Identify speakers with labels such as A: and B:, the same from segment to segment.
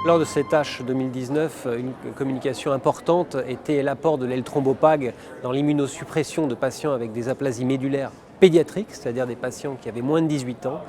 A: Lors de cette tâche 2019, une communication importante était l'apport de l'L-thrombopag dans l'immunosuppression de patients avec des aplasies médulaires pédiatriques, c'est-à-dire des patients qui avaient moins de 18 ans.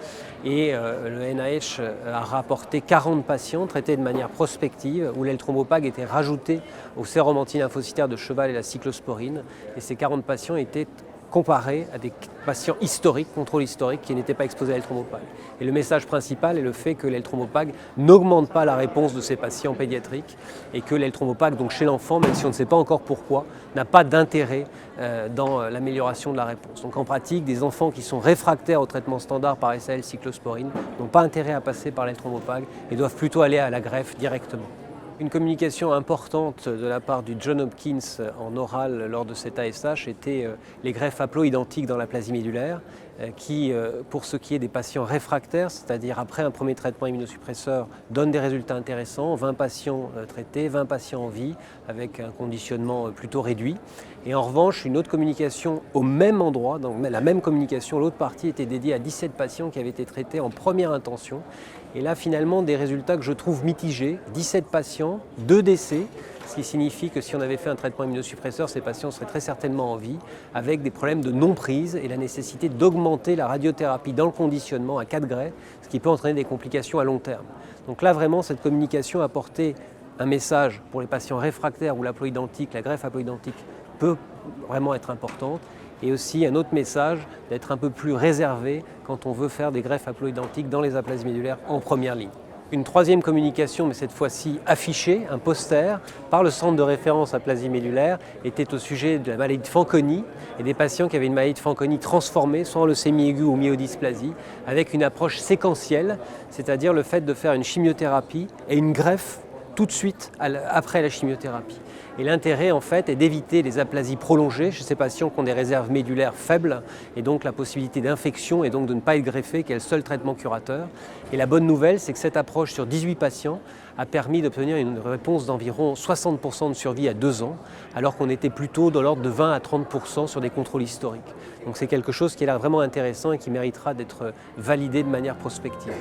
A: Et le NIH a rapporté 40 patients traités de manière prospective où l'L-thrombopag était rajouté au sérum antilymphocytaire de cheval et la cyclosporine. Et ces 40 patients étaient comparé à des patients historiques, contrôle historique, qui n'étaient pas exposés à l'L-thrombopag. Et le message principal est le fait que l'L-thrombopag n'augmente pas la réponse de ces patients pédiatriques et que l'L-thrombopag, donc chez l'enfant, même si on ne sait pas encore pourquoi, n'a pas d'intérêt dans l'amélioration de la réponse. Donc en pratique, des enfants qui sont réfractaires au traitement standard par SAL cyclosporine n'ont pas intérêt à passer par l'L-thrombopag et doivent plutôt aller à la greffe directement. Une communication importante de la part du Johns Hopkins en oral lors de cet ASH était les greffes haploïdentiques dans l'aplasie médulaire qui, pour ce qui est des patients réfractaires, c'est-à-dire après un premier traitement immunosuppresseur, donnent des résultats intéressants. 20 patients traités, 20 patients en vie, avec un conditionnement plutôt réduit. Et en revanche, une autre communication au même endroit, donc la même communication, l'autre partie était dédiée à 17 patients qui avaient été traités en première intention. Et là, finalement, des résultats que je trouve mitigés. 17 patients, 2 décès, ce qui signifie que si on avait fait un traitement immunosuppresseur, ces patients seraient très certainement en vie, avec des problèmes de non-prise et la nécessité d'augmenter la radiothérapie dans le conditionnement à 4 grès, ce qui peut entraîner des complications à long terme. Donc là, vraiment, cette communication a apporté un message pour les patients réfractaires où l'haploïdentique, la greffe haploïdentique peut vraiment être importante. Et aussi un autre message d'être un peu plus réservé quand on veut faire des greffes haploïdentiques dans les aplasies médulaires en première ligne. Une troisième communication, mais cette fois-ci affichée, un poster par le centre de référence aplasie médulaire, était au sujet de la maladie de Fanconi et des patients qui avaient une maladie de Fanconi transformée, soit en leucémie aiguë ou myodysplasie, avec une approche séquentielle, c'est-à-dire le fait de faire une chimiothérapie et une greffe tout de suite après la chimiothérapie. Et l'intérêt en fait est d'éviter les aplasies prolongées chez ces patients qui ont des réserves médulaires faibles et donc la possibilité d'infection et donc de ne pas être greffé qui est le seul traitement curateur. Et la bonne nouvelle, c'est que cette approche sur 18 patients a permis d'obtenir une réponse d'environ 60% de survie à 2 ans, alors qu'on était plutôt dans l'ordre de 20 à 30% sur des contrôles historiques. Donc c'est quelque chose qui est là vraiment intéressant et qui méritera d'être validé de manière prospective.